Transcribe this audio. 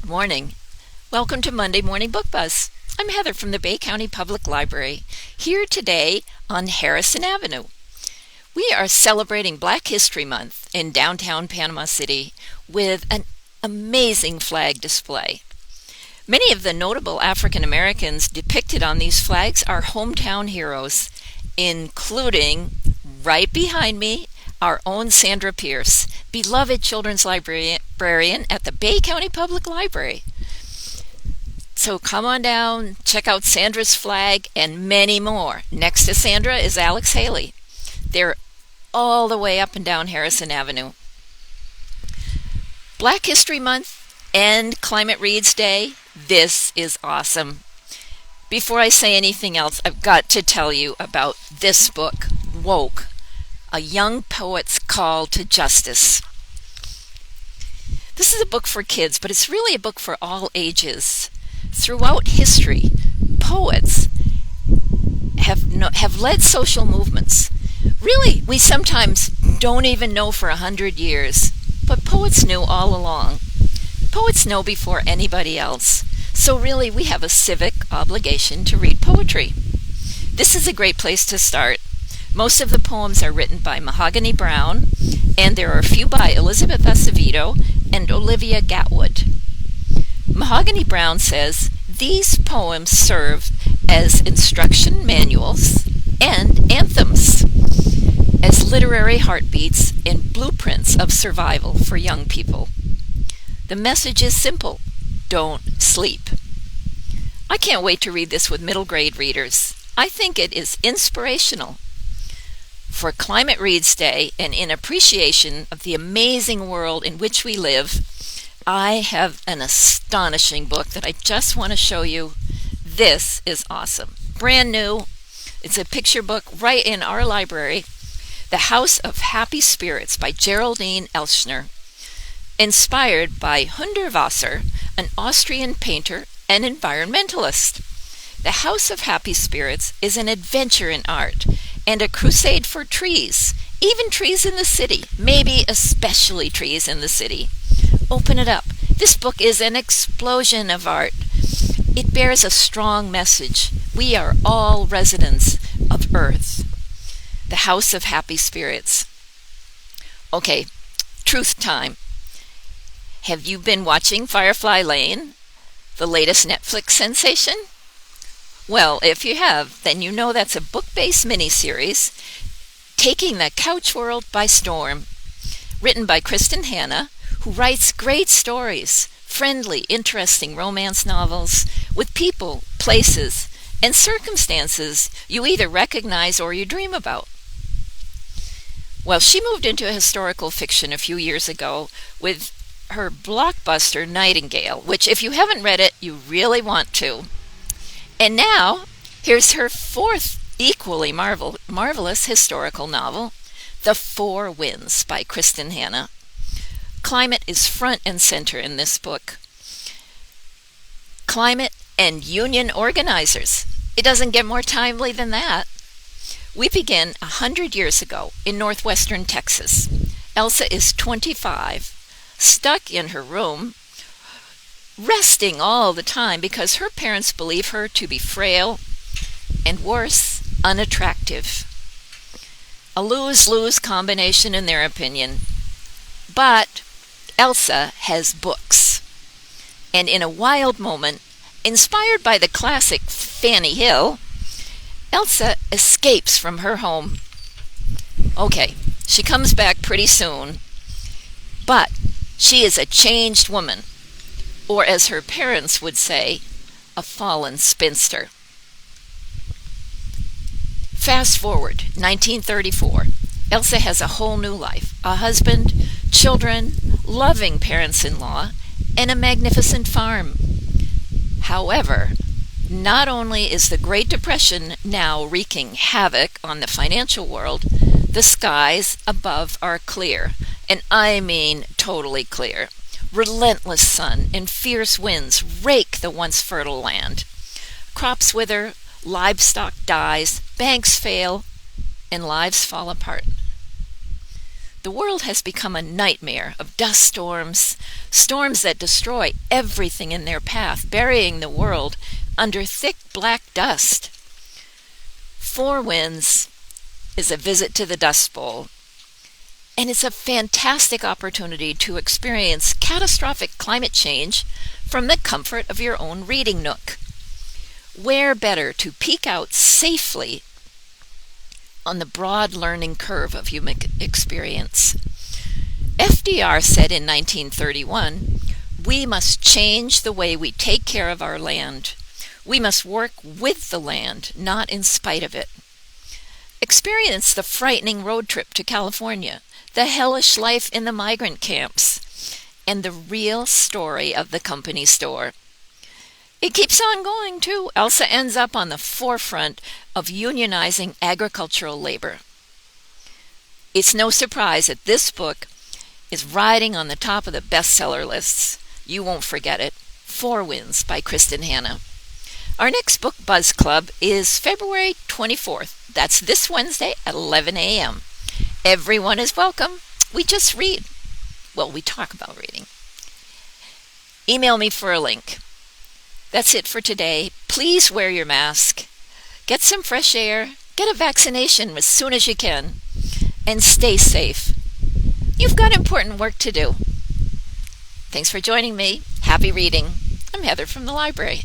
Good morning. Welcome to Monday Morning Book Buzz. I'm Heather from the Bay County Public Library, here today on Harrison Avenue. We are celebrating Black History Month in downtown Panama City with an amazing flag display. Many of the notable African Americans depicted on these flags are hometown heroes, including, right behind me, our own Sandra Pierce, beloved children's librarian at the Bay County Public Library. So come on down, check out Sandra's flag and many more. Next to Sandra is Alex Haley. They're all the way up and down Harrison Avenue. Black History Month and Climate Reads Day. This is awesome. Before I say anything else, I've got to tell you about this book, Woke, A Young Poet's Call to Justice. This is a book for kids, but it's really a book for all ages. Throughout history, poets have led social movements. Really, we sometimes don't even know for 100 years, but poets knew all along. Poets know before anybody else. So really, we have a civic obligation to read poetry. This is a great place to start. Most of the poems are written by Mahogany Browne, and there are a few by Elizabeth Acevedo and Olivia Gatwood. Mahogany Browne says, these poems serve as instruction manuals and anthems, as literary heartbeats and blueprints of survival for young people. The message is simple: don't sleep. I can't wait to read this with middle grade readers. I think it is inspirational. For Climate Reads Day and in appreciation of the amazing world in which we live, I have an astonishing book that I just want to show you. This is awesome. Brand new. It's a picture book right in our library. The House of Happy Spirits by Geraldine Elschner. Inspired by Hundertwasser, an Austrian painter and environmentalist. The House of Happy Spirits is an adventure in art and a crusade for trees, even trees in the city, maybe especially trees in the city. Open it up. This book is an explosion of art. It bears a strong message. We are all residents of Earth. The House of Happy Spirits. Okay, truth time. Have you been watching Firefly Lane, the latest Netflix sensation? Well, if you have, then you know that's a book-based miniseries taking the couch world by storm. Written by Kristin Hannah, who writes great stories, friendly, interesting romance novels with people, places, and circumstances you either recognize or you dream about. Well, she moved into historical fiction a few years ago with her blockbuster Nightingale, which if you haven't read it, you really want to. And now, here's her fourth equally marvelous historical novel, The Four Winds by Kristin Hannah. Climate is front and center in this book. Climate and union organizers. It doesn't get more timely than that. We begin 100 years ago in northwestern Texas. Elsa is 25, stuck in her room, resting all the time because her parents believe her to be frail and, worse, unattractive. A lose-lose combination in their opinion. But Elsa has books. And in a wild moment, inspired by the classic Fanny Hill, Elsa escapes from her home. Okay, she comes back pretty soon, but she is a changed woman, or as her parents would say, a fallen spinster. Fast forward, 1934. Elsa has a whole new life, a husband, children, loving parents-in-law, and a magnificent farm. However, not only is the Great Depression now wreaking havoc on the financial world, the skies above are clear, and I mean totally clear. Relentless sun and fierce winds rake the once fertile land. Crops wither, livestock dies, banks fail, and lives fall apart. The world has become a nightmare of dust storms, storms that destroy everything in their path, burying the world under thick black dust. Four Winds is a visit to the Dust Bowl, and it's a fantastic opportunity to experience catastrophic climate change from the comfort of your own reading nook. Where better to peek out safely on the broad learning curve of human experience? FDR said in 1931, "We must change the way we take care of our land. We must work with the land, not in spite of it." Experience the frightening road trip to California, the hellish life in the migrant camps, and the real story of the company store. It keeps on going, too. Elsa ends up on the forefront of unionizing agricultural labor. It's no surprise that this book is riding on the top of the bestseller lists. You won't forget it. Four Winds by Kristin Hannah. Our next Book Buzz Club is February 24th. That's this Wednesday at 11 a.m. Everyone is welcome. We just read. Well, we talk about reading. Email me for a link. That's it for today. Please wear your mask. Get some fresh air. Get a vaccination as soon as you can. And stay safe. You've got important work to do. Thanks for joining me. Happy reading. I'm Heather from the library.